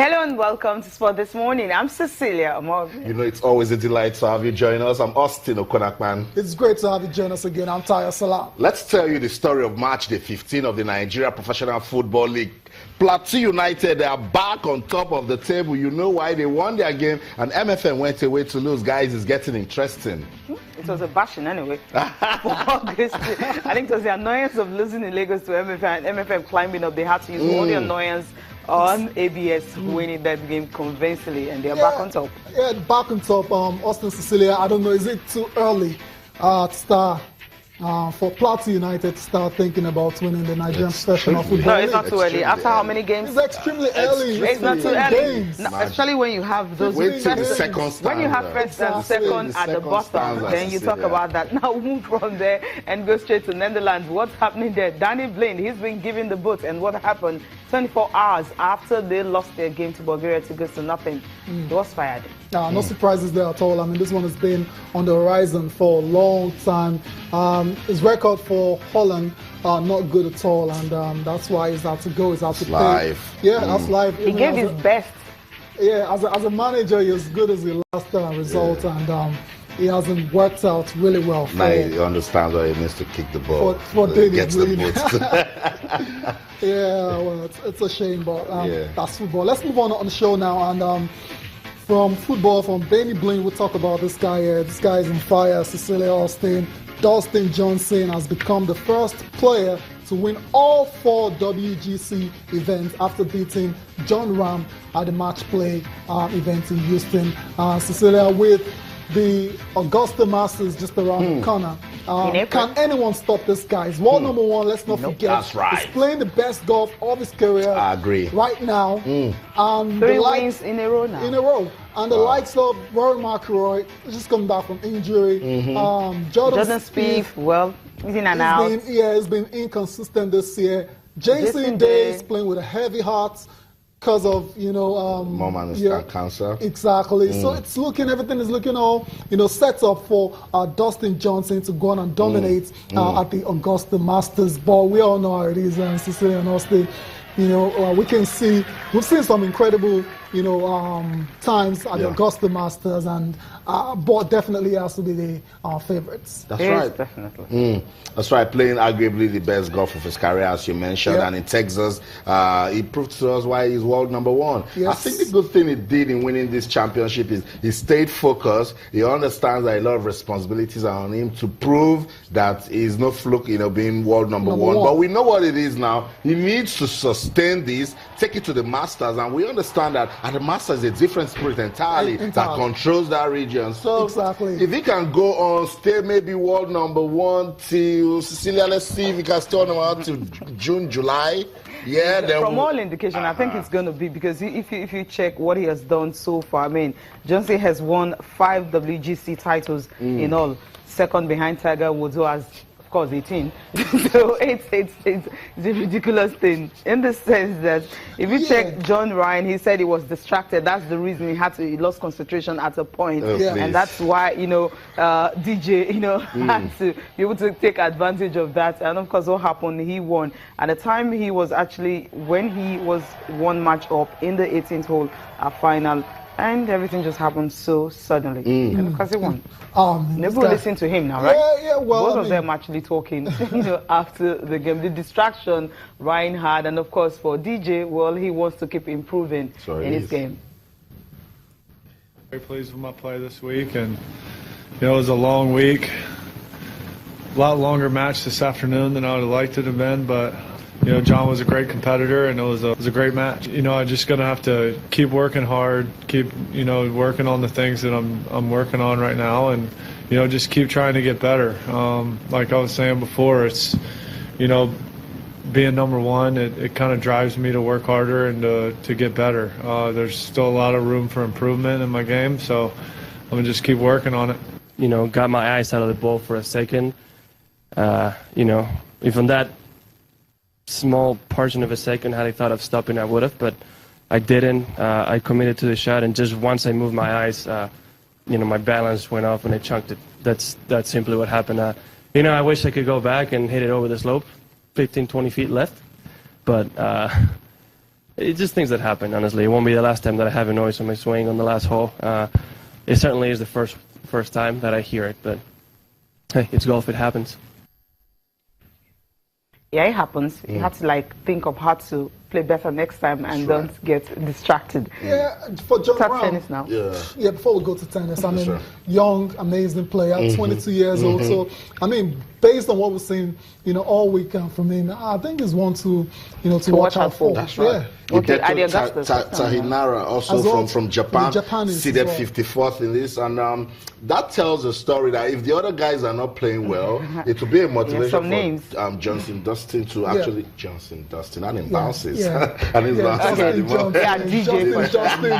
Hello and welcome to Sport This Morning. I'm Cecilia. You know, it's always a delight to have you join us. I'm Austin Okonakman. It's great to have you join us again. I'm Tayo Salam. Let's tell you the story of match day 15 of the Nigeria Professional Football League. Plateau United, they are back on top of the table. You know why? They won their game and MFM went away to lose. Guys, it's getting interesting. It was a bashing anyway. I think it was the annoyance of losing in Lagos to MFM and MFM climbing up. They had to use all the annoyance on ABS winning that game convincingly, and they're back on top. Yeah, back on top. Austin, Cecilia, I don't know, is it too early to start for Plateau United to start thinking about winning the Nigerian Professional Football League? No, it's not too early. After how many games? It's extremely early. It's not too early. No, especially when you have those when you have first and second at the bottom, then you talk about that. Now move from there and go straight to Netherlands. What's happening there? Danny Blind, he's been given the boot, and what happened 24 hours after they lost their game to Bulgaria 2-0. He was fired. No surprises there at all. I mean, this one has been on the horizon for a long time. His record for Holland not good at all, and that's why he's had to go. He's had to pay. Yeah, that's live. He gave his best. Yeah, as a manager, he's as good as the last result, and he hasn't worked out really well. Now he understands why he needs to kick the ball. For gets the boot. Yeah, well, it's a shame, but that's football. Let's move on the show now, and from football, from Danny Blind, we'll talk about this guy here. This guy is on fire. Cecilia Austin. Dustin Johnson has become the first player to win all 4 WGC events after beating John Rahm at the match play event in Houston. Cecilia, with the Augusta Masters just around the corner, can anyone stop this guy? He's world number 1, let's not forget. That's right. He's playing the best golf of his career. I agree. Right now. 3 wins in a row now. In a row. And the likes of Rory McIlroy, just coming back from injury. Jordan Spieth, well, he's in and out. He's been inconsistent this year. Jason Day is playing with a heavy heart because of, mom and cancer. Exactly. So everything is looking all, set up for Dustin Johnson to go on and dominate at the Augusta Masters. But we all know how it is, Cecilia and Austin. We've seen some incredible, times at the Augusta Masters, and but definitely has to be the favorites. That's right. Yes, definitely. That's right. Playing arguably the best golf of his career, as you mentioned, and in Texas, he proved to us why he's world number 1. Yes. I think the good thing he did in winning this championship is he stayed focused. He understands that a lot of responsibilities are on him to prove that he's no fluke, being world number 1. But we know what it is now. He needs to sustain this, take it to the Masters, and we understand that at the Masters, a different spirit entirely that controls that region. So if he can go on, stay maybe world number 1 till Cecilia, let's see if he can stay on out to June, July. Yeah, then from all indication, I think it's going to be, because if you check what he has done so far, I mean, Johnson has won 5 WGC titles in all, second behind Tiger Woods, who has, of course, 18. So it's a ridiculous thing, in the sense that if you check John Ryan, he said he was distracted. That's the reason he lost concentration at a point, and that's why DJ had to be able to take advantage of that. And of course, what happened? He won. At the time, he was actually, when he was 1 match up in the 18th hole final. And everything just happened so suddenly because he won. Nobody will listen to him now, right? Yeah. Well, both of them actually talking, after the game. The distraction Ryan had, and of course for DJ, well, he wants to keep improving in his game. Very pleased with my play this week, and it was a long week. A lot longer match this afternoon than I would have liked it to have been, but. John was a great competitor, and it was a great match. I'm just going to have to keep working hard, keep, working on the things that I'm working on right now, and, just keep trying to get better. Like I was saying before, it's, being number 1, it kind of drives me to work harder and to get better. There's still a lot of room for improvement in my game, so I'm going to just keep working on it. Got my eyes out of the ball for a second. Even that small portion of a second, had I thought of stopping, I would have, but I didn't. I committed to the shot, and just once I moved my eyes, my balance went off and I chunked it. That's simply what happened. I wish I could go back and hit it over the slope, 15, 20 feet left, but It's just things that happen, honestly. It won't be the last time that I have a noise on my swing on the last hole. It certainly is the first time that I hear it, but hey, it's golf, it happens. Yeah, it happens. You have to like think of how to play better next time and don't get distracted. Yeah, for John Rahm. Tennis now. Yeah, before we go to tennis, I mean, young, amazing player, 22 years old. So, I mean, based on what we've seen, you know, all weekend from him, I think he's one to, you know, to watch out for. That's right. Yeah. Okay, Tahinara, also from Japan, seeded 54th in this, and that tells a story that if the other guys are not playing well, it will be a motivation for Johnson Dustin to actually and him bounces. And his DJ Justin.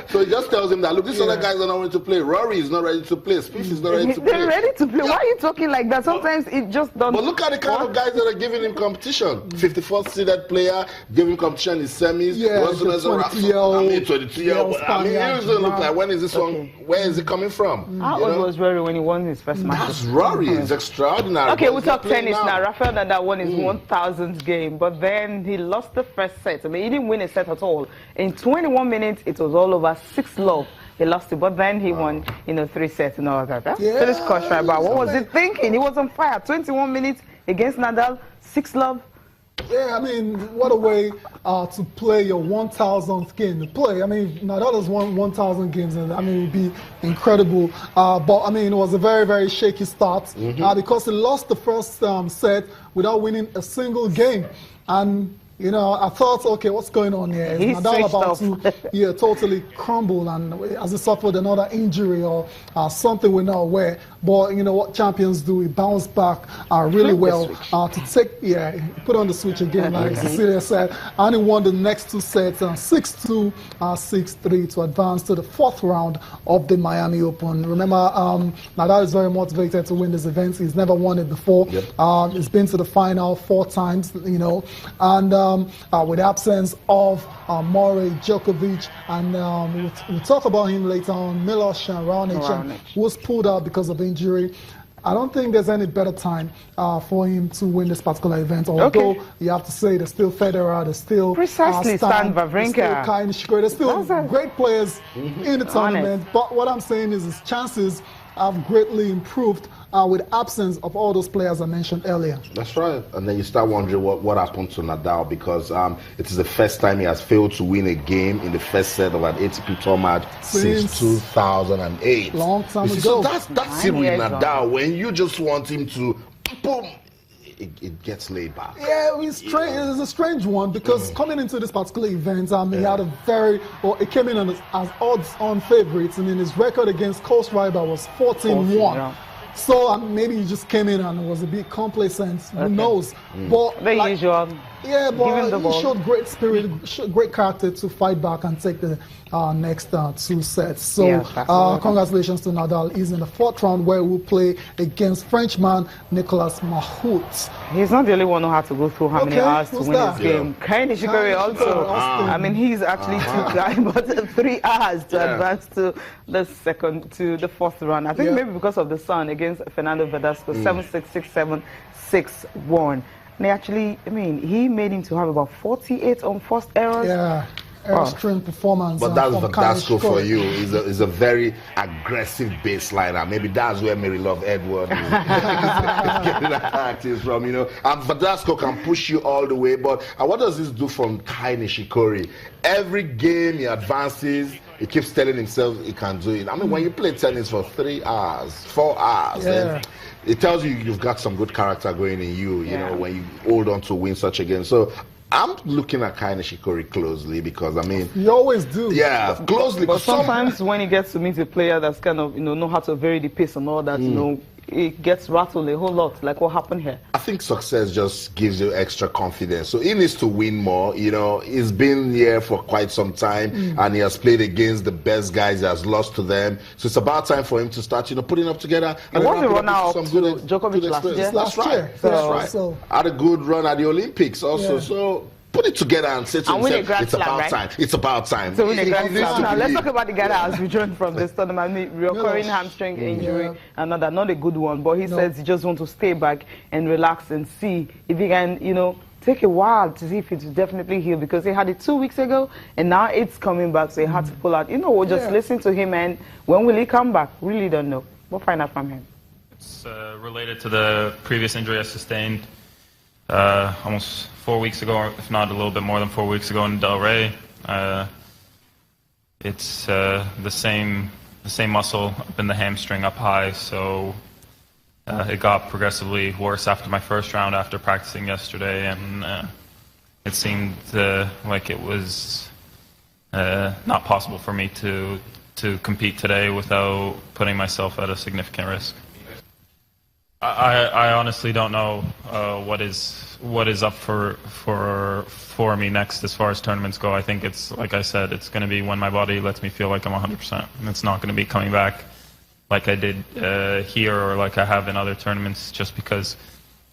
So it just tells him that look, these other guys are not ready to play. Rory is not ready to play. Spieth is not ready to play. They're ready to play. Why are you talking like that? Sometimes it just doesn't. But look at the kind of guys that are giving him competition. 54th seeded player giving competition in semis. Yeah, 22-year-old. I mean, it doesn't look like when is this one? Where is it coming from? How old was Rory when he won his first match? That's Rory. It's extraordinary. Okay, we'll talk tennis now. Rafael Nadal won his 1,000th game, but then he lost the first set. I mean, he didn't win a set at all. In 21 minutes, it was all over 6-love. He lost it, but then he won, you know, 3 sets and all that. Finish coach right back. What was he thinking? He was on fire. 21 minutes against Nadal, 6-love. Yeah, I mean, what a way to play your 1,000th game. To play, I mean, Nadal has won 1,000 games, and I mean, it would be incredible. But I mean, it was a very, very shaky start because he lost the first set without winning a single game. And you know, I thought, okay, what's going on here? Is Nadal about to totally crumble, and as he suffered another injury or something we're not aware. But you know what champions do? He bounced back really well to take, put on the switch again, like Cecilia said, and he won the next 2 sets, 6-2, 6-3 to advance to the 4th round of the Miami Open. Remember, Nadal is very motivated to win this event. He's never won it before. He's been to the final 4 times, you know, and with the absence of Murray, Djokovic, and we'll talk about him later on, Milos and Raonic, who was pulled out because of injury. I don't think there's any better time for him to win this particular event, although you have to say there's still Federer, there's still Stan Wawrinka, there's still Kai Nishikori, there's still great players in the tournament, but what I'm saying is his chances have greatly improved with absence of all those players I mentioned earlier. That's right. And then you start wondering what happened to Nadal, because it is the first time he has failed to win a game in the first set of an ATP Tour match since 2008. Long time ago. So that's it with Nadal. When you just want him to, boom, it gets laid back. Yeah, it's a strange one because coming into this particular event, he had it came in as odds-on favorites, and in his record against close rival was 14-1. So maybe he just came in and was a bit complacent. Who knows? But the usual. Yeah, but he showed great spirit, great character to fight back and take the next 2 sets. So congratulations to Nadal. He's in the 4th round where we'll play against Frenchman Nicolas Mahut. He's not the only one who had to go through how many hours to win his game. Kai Nishikori also. I mean, he's actually took about 3 hours to advance to the 4th round. I think maybe because of the sun against Fernando Verdasco, 7-6, 6-7, 6-1. And actually, I mean, he made him to have about 48 unforced errors. Yeah, error-strained performance. But that's Verdasco for you. He's a very aggressive baseliner. Maybe that's where Mary Love Edward is getting attacked from, you know. And Verdasco can push you all the way. But what does this do from Kai Nishikori? Every game he advances, he keeps telling himself he can do it. I mean, when you play tennis for 3 hours, 4 hours, it tells you you've got some good character going in you, you know, when you hold on to win such a game. So I'm looking at Kai Nishikori closely because, I mean... You always do. Yeah, closely. But sometimes when he gets to meet a player that's kind of, you know how to vary the pace and all that, you know, it gets rattled a whole lot, like what happened here. I think success just gives you extra confidence. So he needs to win more. You know, he's been here for quite some time and he has played against the best guys. He has lost to them. So it's about time for him to start, you know, putting up together. And was a runner-up to Djokovic last year. That's right. That's right. So, had a good run at the Olympics also. So put it together and say to And win a himself, Grand it's Slam, about right? time. It's about time. So win a He Grand needs Slam. to Now let's believe. talk about the guy that has withdrawn from this tournament, recurring hamstring injury, another not a good one. But he says he just wants to stay back and relax and see if he can, you know, take a while to see if it's definitely healed, because he had it 2 weeks ago and now it's coming back, so he had to pull out. You know, we'll just listen to him, and when will he come back? Really don't know. We'll find out from him. It's related to the previous injury I sustained almost 4 weeks ago, or if not a little bit more than 4 weeks ago in Delray. It's the same muscle up in the hamstring up high, so it got progressively worse after my first round after practicing yesterday, and it seemed like it was not possible for me to compete today without putting myself at a significant risk. I honestly don't know what is up for me next as far as tournaments go. I think it's, like I said, it's going to be when my body lets me feel like I'm 100%. And it's not going to be coming back like I did here or like I have in other tournaments, just because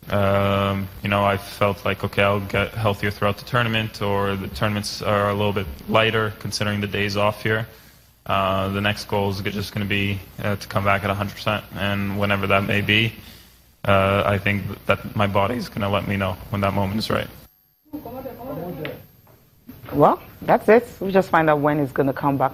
you know, I felt like, okay, I'll get healthier throughout the tournament, or the tournaments are a little bit lighter considering the days off here. The next goal is just going to be to come back at 100%, and whenever that may be, I think that my body is going to let me know when that moment is right. Well, that's it. We'll just find out when he's going to come back.